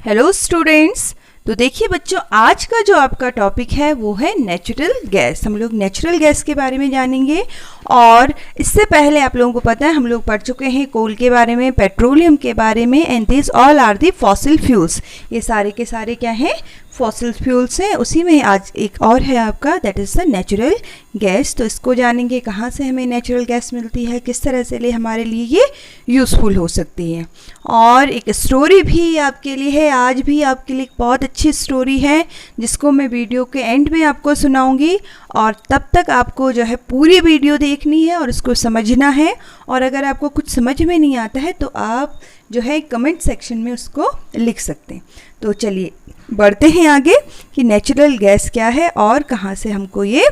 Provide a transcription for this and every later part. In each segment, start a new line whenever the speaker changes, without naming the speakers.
Hello students. तो देखिए बच्चों, आज का जो आपका टॉपिक है वो है नेचुरल गैस। हम लोग नेचुरल गैस के बारे में जानेंगे। और इससे पहले आप लोगों को पता है हम लोग पढ़ चुके हैं कोल के बारे में, पेट्रोलियम के बारे में, and this all are the fossil fuels. ये सारे के सारे क्या हैं? फॉसिल फ्यूल्स हैं। उसी में आज एक और है आपका, that is the natural gas. तो इसको जानेंगे कहाँ से हमें नेचुरल गैस मिलती है, किस तरह से हमारे लिए ये यूज़फुल हो सकती है। और एक स्टोरी भी आपके लिए है, आज भी आपके लिए एक बहुत अच्छी स्टोरी है जिसको मैं वीडियो के एंड में आपको सुनाऊंगी। और तब तक आपको जो है पूरी वीडियो देखनी है और उसको समझना है। और अगर आपको कुछ समझ में नहीं आता है तो आप जो है कमेंट सेक्शन में उसको लिख सकते हैं। तो चलिए बढ़ते हैं आगे कि नेचुरल गैस क्या है और कहाँ से हमको ये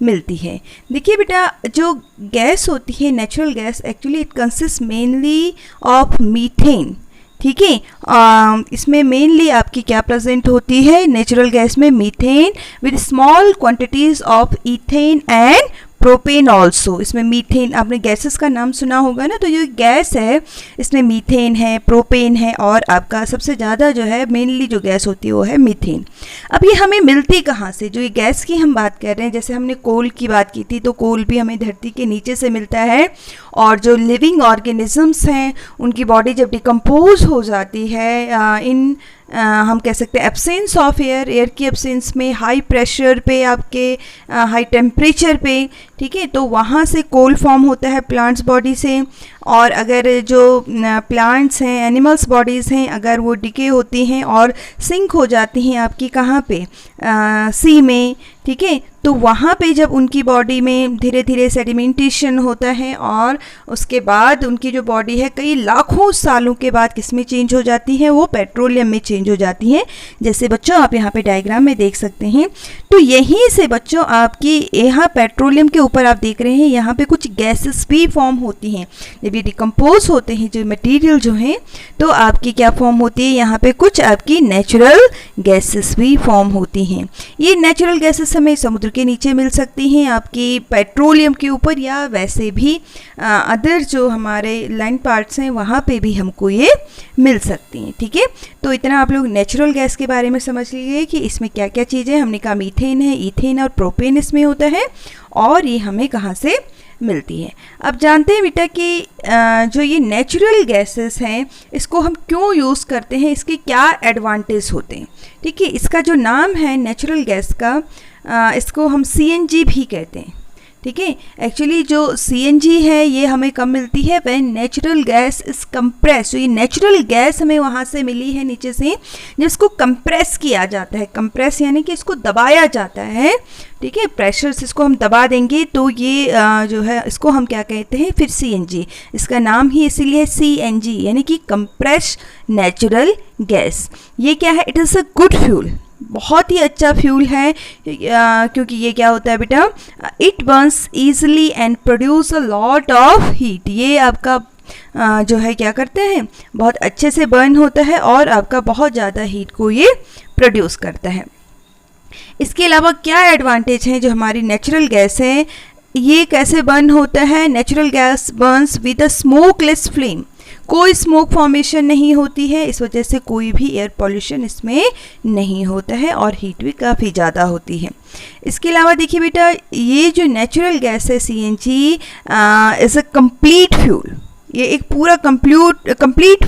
मिलती है। देखिए बेटा, जो गैस होती है natural gas, actually it consist mainly of methane. ठीक है, इसमें मेनली आपकी क्या प्रेजेंट होती है नेचुरल गैस में? Methane with small quantities of ethane and propane also. इसमें मीथेन, आपने गैसेस का नाम सुना होगा ना, तो ये गैस है, इसमें मीथेन है, प्रोपेन है, और आपका सबसे ज़्यादा जो है मेनली जो गैस होती है वो है मीथेन। अब ये हमें मिलती कहाँ से? जो ये गैस की हम बात कर रहे हैं, जैसे हमने कोल की बात की थी, तो कोल भी हमें धरती के नीचे से मिलता है। और जो लिविंग ऑर्गेनिजम्स हैं उनकी बॉडी जब डिकम्पोज हो जाती है इन हम कह सकते हैं एब्सेंस ऑफ एयर, एयर की एब्सेंस में, हाई प्रेशर पे, आपके हाई टेम्परेचर पे, ठीक है, तो वहाँ से कोल फॉर्म होता है प्लांट्स बॉडी से। और अगर जो प्लांट्स हैं, एनिमल्स बॉडीज़ हैं, अगर वो डिके होती हैं और सिंक हो जाती हैं आपकी कहाँ पे? सी में, ठीक है, तो वहाँ पे जब उनकी बॉडी में धीरे धीरे सेडिमेंटेशन होता है और उसके बाद उनकी जो बॉडी है कई लाखों सालों के बाद किस में चेंज हो जाती है? वो पेट्रोलियम में चेंज हो जाती है। जैसे बच्चों आप यहाँ पे डायग्राम में देख सकते हैं। तो यहीं से बच्चों आपकी यहाँ पेट्रोलियम के ऊपर आप देख रहे हैं यहाँ पे कुछ गैसेस भी फॉर्म होती हैं। जब ये डिकम्पोज होते हैं जो मटेरियल जो हैं, तो आपकी क्या फॉर्म होती है? यहाँ पे कुछ आपकी नेचुरल गैसेस भी फॉर्म होती हैं। ये नेचुरल गैसेस हमें समुद्र के नीचे मिल सकती हैं, आपकी पेट्रोलियम के ऊपर, या वैसे भी अदर जो हमारे लैंड पार्ट्स हैं वहाँ पे भी हमको ये मिल सकती हैं। ठीक है, तो इतना आप लोग नेचुरल गैस के बारे में समझ लीजिए कि इसमें क्या क्या चीज़ें, हमने कहा मीथेन है, इथेन और प्रोपेन इसमें होता है, और ये हमें कहाँ से मिलती है। अब जानते हैं बेटा कि जो ये नेचुरल गैसेस हैं इसको हम क्यों यूज़ करते हैं, इसके क्या एडवांटेज होते हैं। ठीक है, इसका जो नाम है नेचुरल गैस का, इसको हम CNG भी कहते हैं। ठीक है, एक्चुअली जो CNG है ये हमें कब मिलती है? When natural gas is compress. तो ये नेचुरल गैस हमें वहाँ से मिली है नीचे से, जब इसको कंप्रेस किया जाता है। कंप्रेस यानी कि इसको दबाया जाता है। ठीक है, प्रेशर से इसको हम दबा देंगे तो ये जो है इसको हम क्या कहते हैं फिर? CNG। इसका नाम ही इसीलिए CNG यानी कि कंप्रेस नेचुरल गैस। ये क्या है? It is a good fuel, बहुत ही अच्छा फ्यूल है। क्योंकि ये क्या होता है बेटा? It Burns easily and produce a lot of heat. ये आपका जो है क्या करते हैं? बहुत अच्छे से बर्न होता है और आपका बहुत ज़्यादा हीट को ये प्रोड्यूस करता है। इसके अलावा क्या एडवांटेज हैं जो हमारी नेचुरल गैस है? ये कैसे बर्न होता है? Natural gas Burns with a smokeless flame. कोई स्मोक फॉर्मेशन नहीं होती है, इस वजह से कोई भी एयर पॉल्यूशन इसमें नहीं होता है और हीट भी काफ़ी ज़्यादा होती है। इसके अलावा देखिए बेटा, ये जो नेचुरल गैस है CNG is a complete fuel. ये एक पूरा कंप्लीट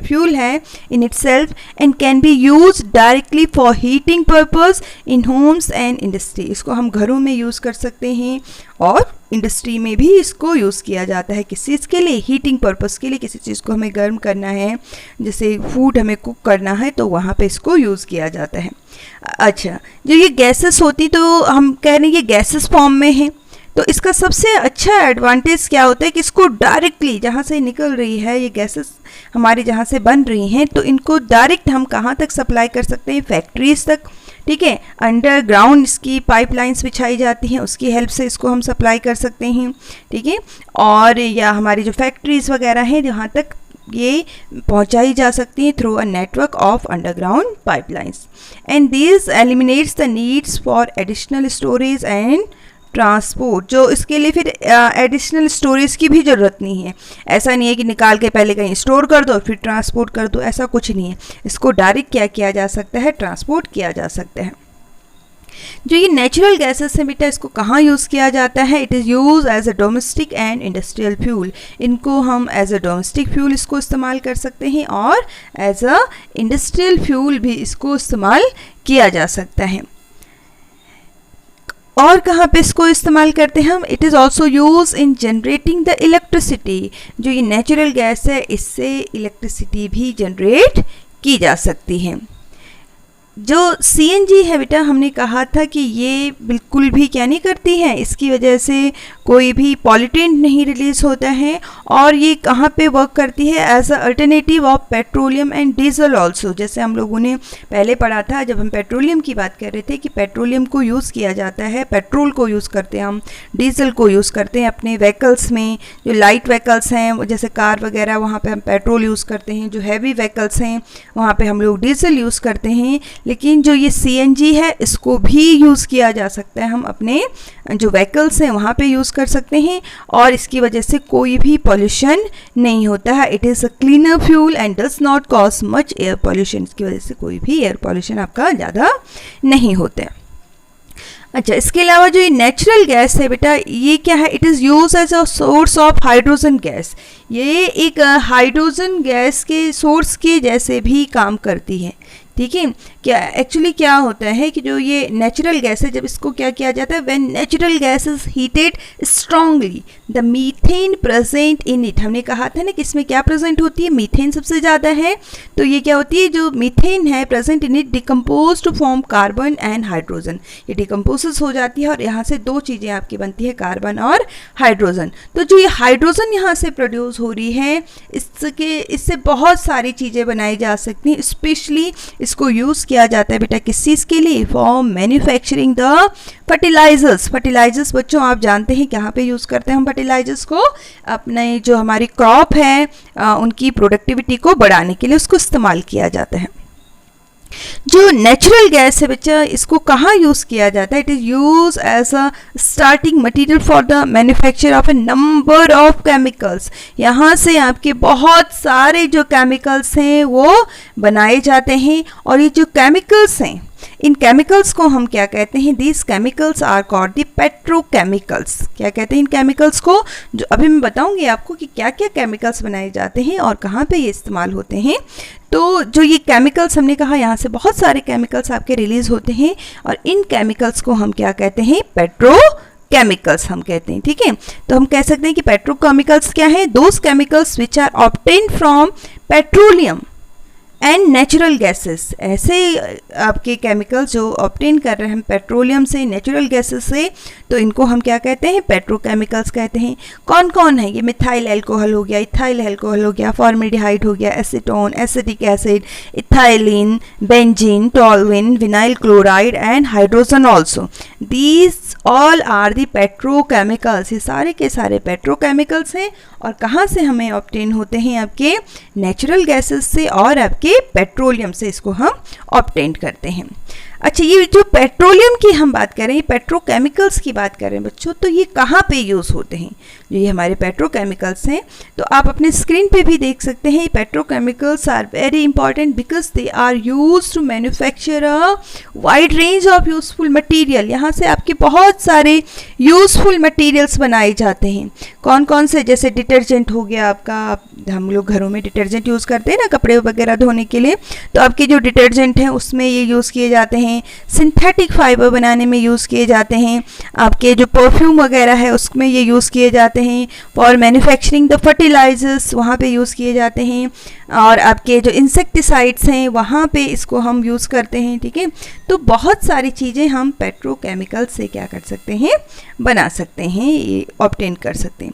फ्यूल है in itself and can be use directly for heating purpose in homes and industry. इसको हम घरों में यूज़ कर सकते हैं और इंडस्ट्री में भी इसको यूज़ किया जाता है। किस चीज़ के लिए? हीटिंग पर्पस के लिए। किसी चीज़ को हमें गर्म करना है, जैसे फूड हमें कुक करना है, तो वहाँ पे इसको यूज़ किया जाता है। अच्छा, जो ये गैसेस होती, तो हम कह रहे हैं ये गैसेस फॉर्म में है, तो इसका सबसे अच्छा एडवांटेज क्या होता है कि इसको डायरेक्टली जहाँ से निकल रही है ये गैसेस हमारी जहाँ से बन रही हैं, तो इनको डायरेक्ट हम कहाँ तक सप्लाई कर सकते हैं? फैक्ट्रीज तक। ठीक है, अंडरग्राउंड इसकी पाइपलाइंस बिछाई जाती हैं, उसकी हेल्प से इसको हम सप्लाई कर सकते हैं। ठीक है, और या हमारी जो फैक्ट्रीज वगैरह हैं जहाँ तक ये पहुंचाई जा सकती हैं through a network of underground pipelines, and this eliminates the needs for additional storage and transport, जो इसके लिए फिर एडिशनल स्टोरेज की भी ज़रूरत नहीं है। ऐसा नहीं है कि निकाल के पहले कहीं स्टोर कर दो फिर ट्रांसपोर्ट कर दो, ऐसा कुछ नहीं है। इसको डायरेक्ट क्या किया जा सकता है, ट्रांसपोर्ट किया जा सकता है। जो ये नेचुरल गैसेस हैं बेटा, इसको कहाँ यूज़ किया जाता है? It is use as a domestic and industrial fuel. इनको हम एज अ डोमेस्टिक फ्यूल इसको इस्तेमाल कर सकते हैं और एज अ इंडस्ट्रियल फ्यूल भी इसको इस्तेमाल किया जा सकता है। और कहाँ पे इसको इस्तेमाल करते हैं हम? It is also use in generating the electricity. जो ये नेचुरल गैस है, इससे इलेक्ट्रिसिटी भी जनरेट की जा सकती है। जो CNG है बेटा, हमने कहा था कि ये बिल्कुल भी क्या नहीं करती है, इसकी वजह से कोई भी पॉल्यूटेंट नहीं रिलीज होता है। और ये कहाँ पे वर्क करती है? As a alternative of petroleum and diesel also. जैसे हम लोगों ने पहले पढ़ा था जब हम पेट्रोलियम की बात कर रहे थे कि पेट्रोलियम को यूज़ किया जाता है, पेट्रोल को यूज़ करते हैं हम, डीजल को यूज़ करते हैं अपने व्हीकल्स में। जो लाइट व्हीकल्स हैं जैसे कार वगैरह, वहाँ पे हम पेट्रोल यूज़ करते हैं। जो हैवी व्हीकल्स हैं वहाँ पे हम लोग डीजल यूज़ करते हैं। लेकिन जो ये CNG है, इसको भी यूज़ किया जा सकता है, हम अपने जो व्हीकल्स हैं वहाँ पे यूज़ कर सकते हैं और इसकी वजह से कोई भी पॉल्यूशन नहीं होता है। It is a cleaner fuel and does not cause much air pollution. इसकी वजह से कोई भी एयर पॉल्यूशन आपका ज़्यादा नहीं होता है। अच्छा, इसके अलावा जो ये नेचुरल गैस है बेटा, ये क्या है? It is use as a source of hydrogen gas. ये एक हाइड्रोजन गैस के सोर्स के जैसे भी काम करती है। ठीक है, क्या एक्चुअली क्या होता है कि जो ये नेचुरल गैस है, जब इसको क्या किया जाता है, when natural gas is heated strongly the methane present in it. हमने कहा था ना कि इसमें क्या प्रेजेंट होती है, मीथेन सबसे ज़्यादा है। तो ये क्या होती है, जो मीथेन है present in it decompose to form carbon and hydrogen. ये डिकम्पोज हो जाती है और यहाँ से दो चीज़ें आपकी बनती है, कार्बन और हाइड्रोजन। तो जो ये हाइड्रोजन यहाँ से प्रोड्यूस हो रही है, इससे बहुत सारी चीज़ें बनाई जा सकती हैं। स्पेशली इसको यूज़ किया जाता है बेटा किस चीज़ के लिए? For manufacturing the fertilizers. Fertilizers बच्चों आप जानते हैं कहाँ पे यूज़ करते हैं हम फर्टिलाइजर्स को? अपने जो हमारी क्रॉप है उनकी प्रोडक्टिविटी को बढ़ाने के लिए उसको इस्तेमाल किया जाता है। जो नेचुरल गैस है बच्चा, इसको कहाँ यूज़ किया जाता है? It is use as a starting material for the manufacture of a number of chemicals. यहाँ से आपके बहुत सारे जो केमिकल्स हैं वो बनाए जाते हैं। और ये जो केमिकल्स हैं, इन केमिकल्स को हम क्या कहते हैं? These chemicals are called the petrochemicals. क्या कहते हैं इन केमिकल्स को? जो अभी मैं बताऊंगी आपको कि क्या क्या केमिकल्स बनाए जाते हैं और कहाँ पे ये इस्तेमाल होते हैं। तो जो ये केमिकल्स हमने कहा, यहाँ से बहुत सारे केमिकल्स आपके रिलीज होते हैं और इन केमिकल्स को हम क्या कहते हैं? पेट्रोकेमिकल्स हम कहते हैं। ठीक है, तो हम कह सकते हैं कि पेट्रोकेमिकल्स क्या है? Those chemicals which are obtained from petroleum and natural gases. ऐसे आपके केमिकल्स जो ऑब्टेन कर रहे हैं पेट्रोलियम से, नेचुरल गैसेस से, तो इनको हम क्या कहते हैं? पेट्रोकेमिकल्स कहते हैं। कौन कौन है ये? मिथाइल अल्कोहल हो गया, इथाइल अल्कोहल हो गया, फॉर्मेल्डिहाइड हो गया, acetone, acetic acid, ethylene, benzene, toluene, vinyl chloride and hydrogen also. These all are the petrochemicals. ये सारे के सारे पेट्रोकेमिकल्स हैं और कहाँ से हमें ऑब्टेन होते हैं? आपके नेचुरल गैसेस से और आपके पेट्रोलियम से इसको हम ऑब्टेन करते हैं। अच्छा, ये जो पेट्रोलियम की हम बात कर रहे हैं, पेट्रोकेमिकल्स की बात कर रहे हैं बच्चों, तो ये कहाँ पे यूज़ होते हैं? जो ये हमारे पेट्रोकेमिकल्स हैं, तो आप अपने स्क्रीन पे भी देख सकते हैं। Petrochemicals are very important because they are use to manufacture a wide range of useful material. यहाँ से आपके बहुत सारे यूजफुल मटेरियल्स बनाए जाते हैं। कौन कौन से? जैसे डिटर्जेंट हो गया आपका, हम लोग घरों में डिटर्जेंट यूज़ करते हैं ना कपड़े वगैरह धोने के लिए, तो आपके जो डिटर्जेंट हैं उसमें ये यूज़ किए जाते हैं। सिंथेटिक फाइबर बनाने में यूज़ किए जाते हैं। आपके जो परफ्यूम वगैरह है उसमें ये यूज़ किए जाते हैं। फॉर मैन्युफैक्चरिंग द फर्टिलाइजर्स वहाँ पे यूज़ किए जाते हैं। और आपके जो इंसेक्टिसाइड्स हैं वहाँ पे इसको हम यूज़ करते हैं। ठीक है, तो बहुत सारी चीज़ें हम पेट्रोकेमिकल से क्या कर सकते हैं? बना सकते हैं, ये ऑब्टेन कर सकते हैं।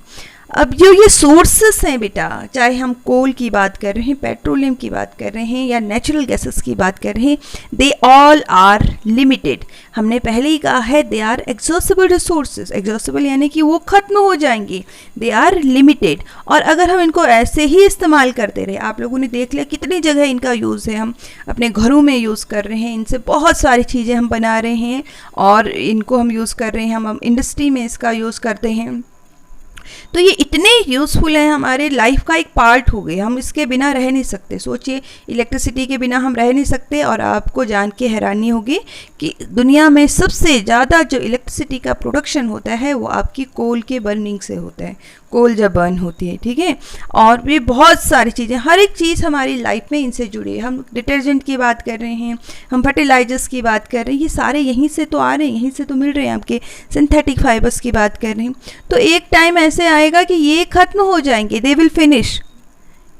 अब जो ये सोर्सेस हैं बेटा, चाहे हम कोल की बात कर रहे हैं, पेट्रोलियम की बात कर रहे हैं या नेचुरल गैसेस की बात कर रहे हैं, दे ऑल आर लिमिटेड। हमने पहले ही कहा है they are exhaustible resources. Exhaustible यानी कि वो खत्म हो जाएंगे, दे आर लिमिटेड। और अगर हम इनको ऐसे ही इस्तेमाल करते रहे, आप लोगों ने देख लिया कितनी जगह इनका यूज़ है, हम अपने घरों में यूज़ कर रहे हैं, इनसे बहुत सारी चीज़ें हम बना रहे हैं और इनको हम यूज़ कर रहे हैं, हम इंडस्ट्री में इसका यूज़ करते हैं। तो ये इतने यूज़फुल हैं, हमारे लाइफ का एक पार्ट हो गए, हम इसके बिना रह नहीं सकते। सोचिए इलेक्ट्रिसिटी के बिना हम रह नहीं सकते। और आपको जान के हैरानी होगी कि दुनिया में सबसे ज़्यादा जो इलेक्ट्रिसिटी का प्रोडक्शन होता है वो आपकी कोल के बर्निंग से होता है, कोल जब बर्न होती है, ठीक है। और भी बहुत सारी चीज़ें, हर एक चीज़ हमारी लाइफ में इनसे जुड़ी है। हम डिटर्जेंट की बात कर रहे हैं, हम फर्टिलाइजर्स की बात कर रहे हैं, ये सारे यहीं से तो आ रहे हैं, यहीं से तो मिल रहे हैं। आपके सिंथेटिक फाइबर्स की बात कर रहे हैं, तो एक टाइम ऐसे आएगा कि ये खत्म हो जाएंगे, दे विल फिनिश,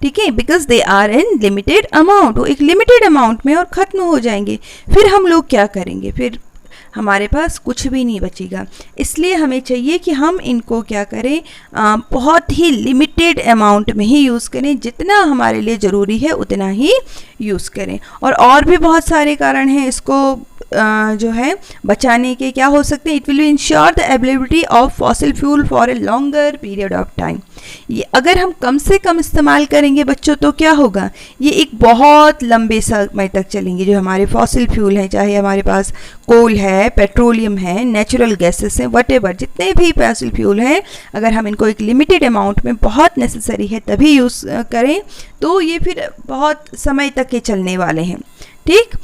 ठीक है, because they are in limited amount. वो एक लिमिटेड अमाउंट में और ख़त्म हो जाएंगे। फिर हम लोग क्या करेंगे, फिर हमारे पास कुछ भी नहीं बचेगा। इसलिए हमें चाहिए कि हम इनको क्या करें, बहुत ही लिमिटेड अमाउंट में ही यूज़ करें, जितना हमारे लिए ज़रूरी है उतना ही यूज़ करें। और भी बहुत सारे कारण हैं इसको जो है बचाने के, क्या हो सकते हैं। It will ensure the availability of fossil fuel for a longer period of time. ये अगर हम कम से कम इस्तेमाल करेंगे बच्चों, तो क्या होगा, ये एक बहुत लंबे समय तक चलेंगे। जो हमारे फॉसिल फ्यूल हैं, चाहे हमारे पास कोल है, पेट्रोलियम है, नेचुरल गैसेस हैं, वटेवर जितने भी फॉसिल फ्यूल हैं, अगर हम इनको एक लिमिटेड अमाउंट में, बहुत नेसेसरी है तभी यूज़ करें, तो ये फिर बहुत समय तक के चलने वाले हैं, ठीक।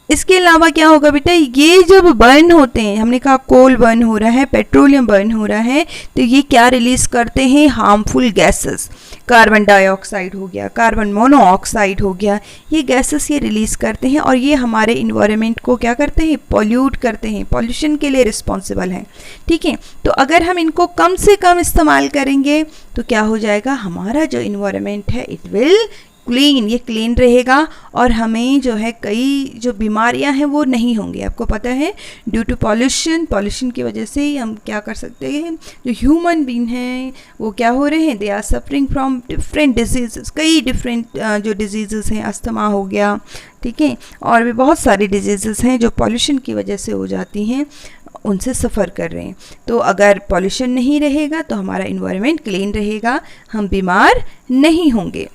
इसके अलावा क्या होगा बेटा, ये जब बर्न होते हैं, हमने कहा कोल बर्न हो रहा है, पेट्रोलियम बर्न हो रहा है, तो ये क्या रिलीज़ करते हैं, हार्मफुल गैसेस। कार्बन डाइऑक्साइड हो गया, कार्बन मोनोऑक्साइड हो गया, ये गैसेस ये रिलीज़ करते हैं और ये हमारे इन्वायरमेंट को क्या करते हैं, पॉल्यूट करते हैं, पॉल्यूशन के लिए रिस्पॉन्सिबल हैं, ठीक है। तो अगर हम इनको कम से कम इस्तेमाल करेंगे तो क्या हो जाएगा, हमारा जो इन्वायरमेंट है इट विल क्लीन, ये क्लीन रहेगा और हमें जो है कई जो बीमारियां हैं वो नहीं होंगी। आपको पता है ड्यू टू पॉल्यूशन की वजह से ही हम क्या कर सकते हैं, जो ह्यूमन बीइंग हैं वो क्या हो रहे हैं, they are suffering from different disease, कई डिफरेंट जो डिजीज़ हैं, अस्थमा हो गया, ठीक है, और भी बहुत सारी डिजीज़ हैं जो पॉल्यूशन की वजह से हो जाती हैं, उनसे सफ़र कर रहे हैं। तो अगर पॉल्यूशन नहीं रहेगा तो हमारा इन्वायरमेंट क्लीन रहेगा, हम बीमार नहीं होंगे।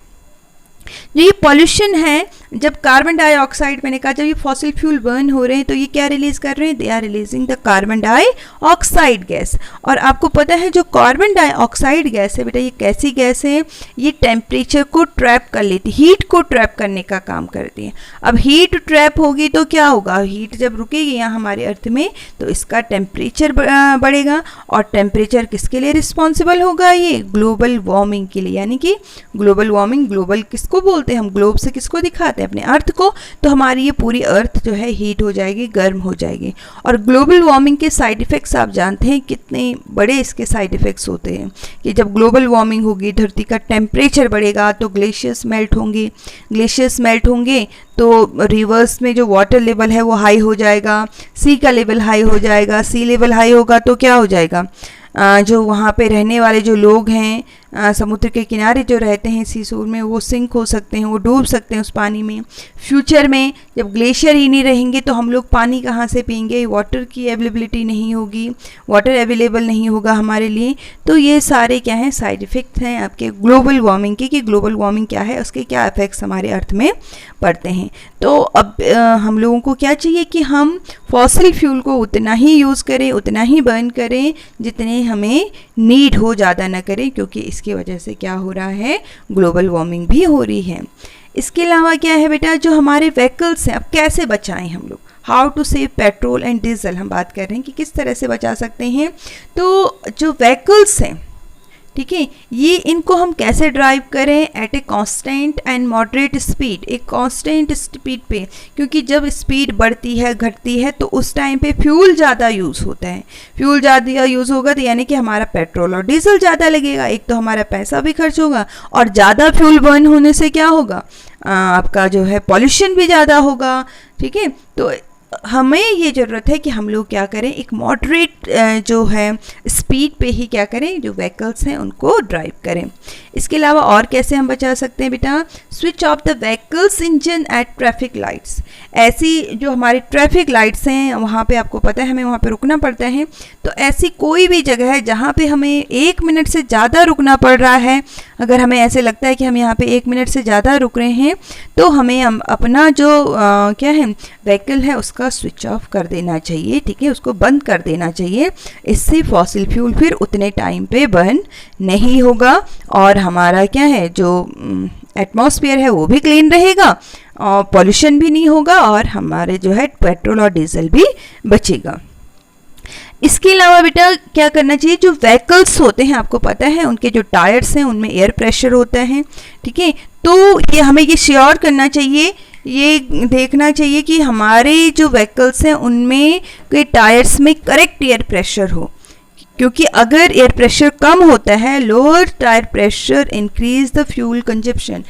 जो ये पॉल्यूशन है, जब कार्बन डाइऑक्साइड, मैंने कहा जब ये फॉसिल फ्यूल बर्न हो रहे हैं तो ये क्या रिलीज़ कर रहे हैं, they are releasing the carbon dioxide gas. और आपको पता है जो कार्बन डाइऑक्साइड गैस है बेटा, ये कैसी गैस है, ये टेम्परेचर को ट्रैप कर लेती, हीट को ट्रैप करने का काम करती है। अब हीट ट्रैप होगी तो क्या होगा, हीट जब रुकेगी यहाँ हमारे अर्थ में तो इसका टेम्परेचर बढ़ेगा। और टेम्परेचर किसके लिए रिस्पॉन्सिबल होगा, ये ग्लोबल वार्मिंग के लिए। यानी कि ग्लोबल वार्मिंग, ग्लोबल किसको बोलते हैं, हम ग्लोब से किसको दिखाते हैं, अपने अर्थ को। तो हमारी ये पूरी अर्थ जो है हीट हो जाएगी, गर्म हो जाएगी। और ग्लोबल वार्मिंग के साइड इफ़ेक्ट्स आप जानते हैं कितने बड़े इसके साइड इफ़ेक्ट्स होते हैं, कि जब ग्लोबल वार्मिंग होगी, धरती का टेम्परेचर बढ़ेगा तो ग्लेशियर्स मेल्ट होंगे, ग्लेशियर्स मेल्ट होंगे तो रिवर्स में जो वाटर लेवल है वो हाई हो जाएगा, सी का लेवल हाई हो जाएगा। सी लेवल हाई होगा तो क्या हो जाएगा, जो वहाँ पे रहने वाले जो लोग हैं, समुद्र के किनारे जो रहते हैं सीशोर में, वो सिंक हो सकते हैं, वो डूब सकते हैं उस पानी में। फ्यूचर में जब ग्लेशियर ही नहीं रहेंगे तो हम लोग पानी कहाँ से पिएंगे, वाटर की अवेलेबिलिटी नहीं होगी, वाटर अवेलेबल नहीं होगा हमारे लिए। तो ये सारे क्या हैं, साइड इफ़ेक्ट हैं आपके ग्लोबल वार्मिंग के, कि ग्लोबल वार्मिंग क्या है, उसके क्या इफेक्ट्स हमारे अर्थ में पड़ते हैं। तो अब हम लोगों को क्या चाहिए कि हम फॉसिल फ्यूल को उतना ही यूज़ करें, उतना ही बर्न करें जितने हमें नीड हो, ज़्यादा ना करें, क्योंकि इसकी वजह से क्या हो रहा है, ग्लोबल वार्मिंग भी हो रही है। इसके अलावा क्या है बेटा, जो हमारे व्हीकल्स हैं, अब कैसे बचाएं हम लोग, how to save petrol and diesel, हम बात कर रहे हैं कि किस तरह से बचा सकते हैं। तो जो व्हीकल्स हैं, ठीक है, ये इनको हम कैसे ड्राइव करें, at a constant and moderate speed, एक कांस्टेंट स्पीड पे, क्योंकि जब स्पीड बढ़ती है, घटती है, तो उस टाइम पे फ्यूल ज़्यादा यूज़ होता है। फ्यूल ज़्यादा यूज़ होगा तो यानी कि हमारा पेट्रोल और डीजल ज़्यादा लगेगा, एक तो हमारा पैसा भी खर्च होगा, और ज़्यादा फ्यूल बर्न होने से क्या होगा, आपका जो है पॉल्यूशन भी ज़्यादा होगा, ठीक है। तो हमें ये ज़रूरत है कि हम लोग क्या करें, एक मॉडरेट जो है स्पीड पे ही क्या करें, जो व्हीकल्स हैं उनको ड्राइव करें। इसके अलावा और कैसे हम बचा सकते हैं बेटा, switch off the vehicle's engine at traffic lights. ऐसी जो हमारी ट्रैफिक लाइट्स हैं वहाँ पे आपको पता है हमें वहाँ पे रुकना पड़ता है, तो ऐसी कोई भी जगह है जहाँ पे हमें 1 मिनट से ज़्यादा रुकना पड़ रहा है, अगर हमें ऐसे लगता है कि हम यहाँ पे 1 मिनट से ज़्यादा रुक रहे हैं, तो हमें अपना जो क्या है व्हीकल है उसका स्विच ऑफ कर देना चाहिए, ठीक है, उसको बंद कर देना चाहिए। इससे फॉसिल फ्यूल फिर उतने टाइम पे बर्न नहीं होगा और हमारा क्या है जो एटमॉस्फेयर है वो भी क्लीन रहेगा और पॉल्यूशन भी नहीं होगा और हमारे जो है पेट्रोल और डीजल भी बचेगा। इसके अलावा बेटा क्या करना चाहिए, जो व्हीकल्स होते हैं आपको पता है उनके जो टायर्स हैं उनमें एयर प्रेशर होता है, ठीक है, तो ये हमें ये श्योर करना चाहिए, ये देखना चाहिए कि हमारे जो व्हीकल्स हैं उनमें के टायर्स में करेक्ट एयर प्रेशर हो, क्योंकि अगर एयर प्रेशर कम होता है, lower tyre pressure increase the fuel consumption,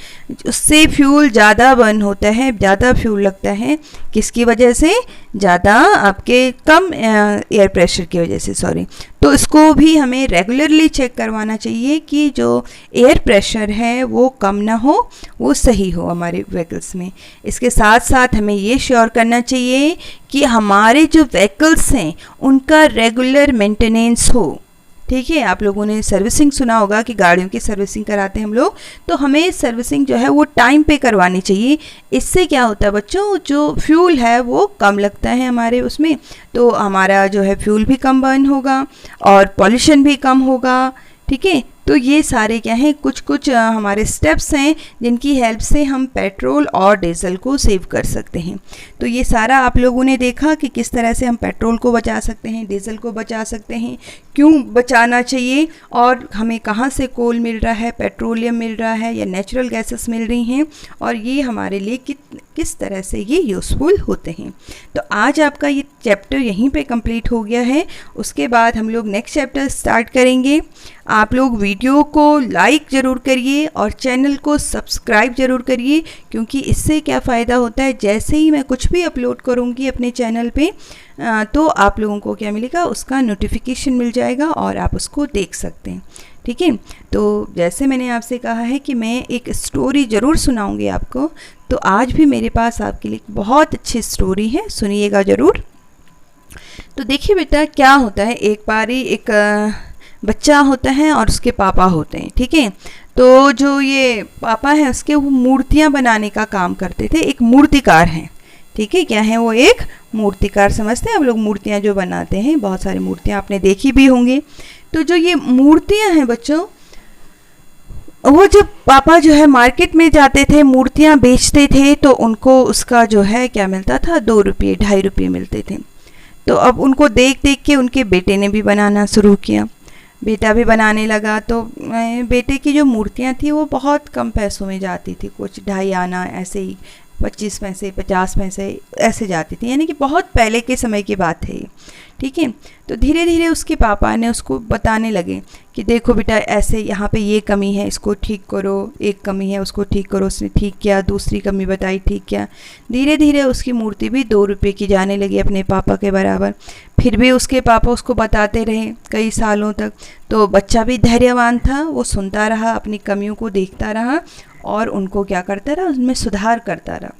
उससे फ्यूल ज़्यादा बर्न होता है, ज़्यादा फ्यूल लगता है, किसकी वजह से, ज़्यादा आपके कम एयर प्रेशर की वजह से, सॉरी। तो इसको भी हमें रेगुलरली चेक करवाना चाहिए कि जो एयर प्रेशर है वो कम ना हो, वो सही हो हमारे व्हीकल्स में। इसके साथ साथ हमें ये श्योर करना चाहिए कि हमारे जो व्हीकल्स हैं उनका रेगुलर मेंटेनेंस हो, ठीक है। आप लोगों ने सर्विसिंग सुना होगा कि गाड़ियों की सर्विसिंग कराते हैं हम लोग, तो हमें सर्विसिंग जो है वो टाइम पे करवानी चाहिए। इससे क्या होता है बच्चों, जो फ्यूल है वो कम लगता है हमारे उसमें, तो हमारा जो है फ्यूल भी कम बर्न होगा और पॉल्यूशन भी कम होगा, ठीक है। तो ये सारे क्या हैं, कुछ कुछ हमारे स्टेप्स हैं जिनकी हेल्प से हम पेट्रोल और डीजल को सेव कर सकते हैं। तो ये सारा आप लोगों ने देखा कि किस तरह से हम पेट्रोल को बचा सकते हैं, डीजल को बचा सकते हैं, क्यों बचाना चाहिए और हमें कहाँ से कोल मिल रहा है, पेट्रोलियम मिल रहा है या नेचुरल गैसेस मिल रही हैं और ये हमारे लिए किस तरह से ये यूज़फुल होते हैं। तो आज आपका ये चैप्टर यहीं पे कंप्लीट हो गया है। उसके बाद हम लोग नेक्स्ट चैप्टर स्टार्ट करेंगे। आप लोग वीडियो को लाइक ज़रूर करिए और चैनल को सब्सक्राइब ज़रूर करिए, क्योंकि इससे क्या फ़ायदा होता है, जैसे ही मैं कुछ भी अपलोड करूँगी अपने चैनल पे तो आप लोगों को क्या मिलेगा, उसका नोटिफिकेशन मिल जाएगा और आप उसको देख सकते हैं, ठीक है। तो जैसे मैंने आपसे कहा है कि मैं एक स्टोरी ज़रूर सुनाऊंगी आपको, तो आज भी मेरे पास आपके लिए बहुत अच्छी स्टोरी है, सुनिएगा ज़रूर। तो देखिए बेटा क्या होता है, एक बारी एक बच्चा होता है और उसके पापा होते हैं, ठीक है। तो जो ये पापा हैं उसके वो मूर्तियाँ बनाने का काम करते थे, एक मूर्तिकार हैं, ठीक है। क्या है वो, एक मूर्तिकार, समझते हैं आप लोग, मूर्तियाँ जो बनाते हैं, बहुत सारी मूर्तियाँ आपने देखी भी होंगी। तो जो ये मूर्तियाँ हैं बच्चों, वो जब पापा जो है मार्केट में जाते थे मूर्तियाँ बेचते थे, तो उनको उसका जो है क्या मिलता था, 2 रुपये 2.5 रुपये मिलते थे। तो अब उनको देख देख के उनके बेटे ने भी बनाना शुरू किया, बेटा भी बनाने लगा। तो बेटे की जो मूर्तियाँ थी वो बहुत कम पैसों में जाती थी, कुछ 2.5 आना, ऐसे ही 25 पैसे 50 पैसे ऐसे जाती थी, यानी कि बहुत पहले के समय की बात है ये, ठीक है। तो धीरे धीरे उसके पापा ने उसको बताने लगे कि देखो बेटा ऐसे यहाँ पे ये कमी है, इसको ठीक करो, एक कमी है उसको ठीक करो। उसने ठीक किया, दूसरी कमी बताई, ठीक किया। धीरे धीरे उसकी मूर्ति भी 2 रुपये की जाने लगी अपने पापा के बराबर। फिर भी उसके पापा उसको बताते रहे कई सालों तक। तो बच्चा भी धैर्यवान था, वो सुनता रहा, अपनी कमियों को देखता रहा और उनको क्या करता रहा, उनमें सुधार करता रहा।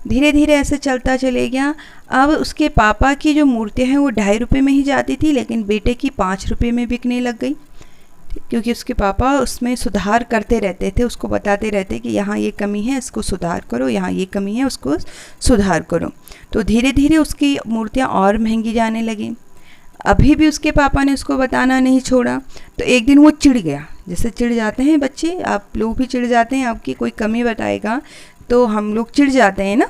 धीरे धीरे ऐसे चलता चले गया। अब उसके पापा की जो मूर्तियाँ हैं वो 2.5 रुपये में ही जाती थी, लेकिन बेटे की 5 रुपये में बिकने लग गई, क्योंकि उसके पापा उसमें सुधार करते रहते थे, उसको बताते रहते कि यहाँ ये कमी है, इसको सुधार करो, यहाँ ये कमी है, उसको सुधार करो। तो धीरे धीरे उसकी मूर्तियाँ और महंगी जाने लगी। अभी भी उसके पापा ने उसको बताना नहीं छोड़ा। तो एक दिन वो चिढ़ गया, जैसे चिढ़ जाते हैं बच्चे, आप लोग भी चिढ़ जाते हैं, आपकी कोई कमी बताएगा तो हम लोग चिढ़ जाते हैं ना।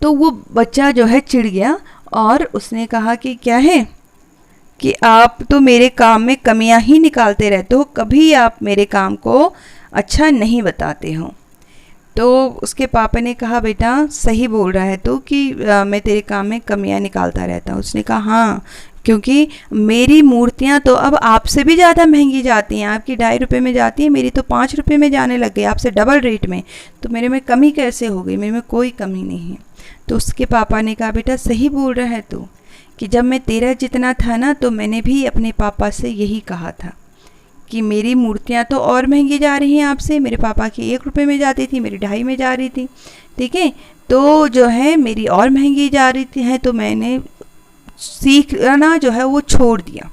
तो वो बच्चा जो है चिढ़ गया और उसने कहा कि क्या है कि आप तो मेरे काम में कमियां ही निकालते रहते हो, कभी आप मेरे काम को अच्छा नहीं बताते हो। तो उसके पापा ने कहा बेटा सही बोल रहा है तो कि मैं तेरे काम में कमियां निकालता रहता हूँ। उसने कहा हाँ, क्योंकि मेरी मूर्तियाँ तो अब आपसे भी ज़्यादा महंगी जाती हैं, आपकी 2.5 रुपये में जाती है, मेरी तो 5 रुपये में जाने लग गई, आपसे डबल रेट में। तो मेरे में कमी कैसे हो गई, मेरे में कोई कमी नहीं है। तो उसके पापा ने कहा बेटा सही बोल रहा है तू, कि जब मैं तेरा जितना था ना तो मैंने भी अपने पापा से यही कहा था कि मेरी मूर्तियाँ तो और महंगी जा रही हैं आपसे, मेरे पापा की 1 रुपये में जाती थी, मेरी 2.5 में जा रही थी, ठीक है, तो जो है मेरी और महंगी जा रही थी है, तो मैंने सीखना जो है वो छोड़ दिया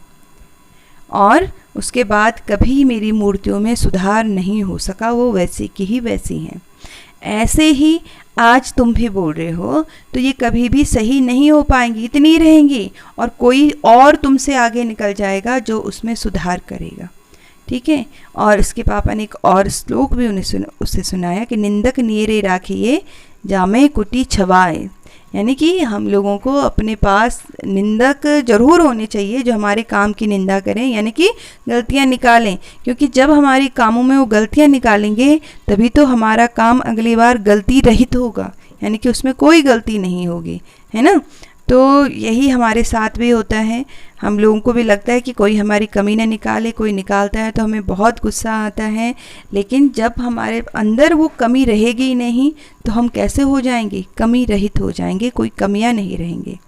और उसके बाद कभी मेरी मूर्तियों में सुधार नहीं हो सका, वो वैसी की ही वैसी हैं। ऐसे ही आज तुम भी बोल रहे हो तो ये कभी भी सही नहीं हो पाएंगी, इतनी रहेंगी और कोई और तुमसे आगे निकल जाएगा जो उसमें सुधार करेगा, ठीक है। और उसके पापा ने एक और श्लोक भी उसे सुनाया कि निंदक नीरे राखिए जामे कुटी छवाए, यानी कि हम लोगों को अपने पास निंदक जरूर होने चाहिए जो हमारे काम की निंदा करें, यानी कि गलतियां निकालें, क्योंकि जब हमारे कामों में वो गलतियां निकालेंगे तभी तो हमारा काम अगली बार गलती रहित होगा, यानी कि उसमें कोई गलती नहीं होगी, है ना। तो यही हमारे साथ भी होता है, हम लोगों को भी लगता है कि कोई हमारी कमी न निकाले, कोई निकालता है तो हमें बहुत गुस्सा आता है, लेकिन जब हमारे अंदर वो कमी रहेगी नहीं तो हम कैसे हो जाएंगे, कमी रहित हो जाएंगे, कोई कमियां नहीं रहेंगे।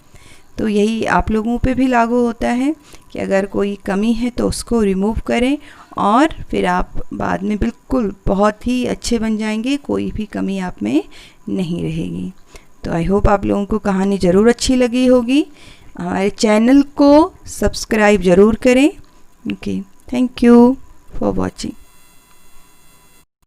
तो यही आप लोगों पे भी लागू होता है कि अगर कोई कमी है तो उसको रिमूव करें और फिर आप बाद में बिल्कुल बहुत ही अच्छे बन जाएंगे, कोई भी कमी आप में नहीं रहेगी। तो आई होप आप लोगों को कहानी ज़रूर अच्छी लगी होगी। हमारे चैनल को सब्सक्राइब ज़रूर करें। Okay, thank you for watching.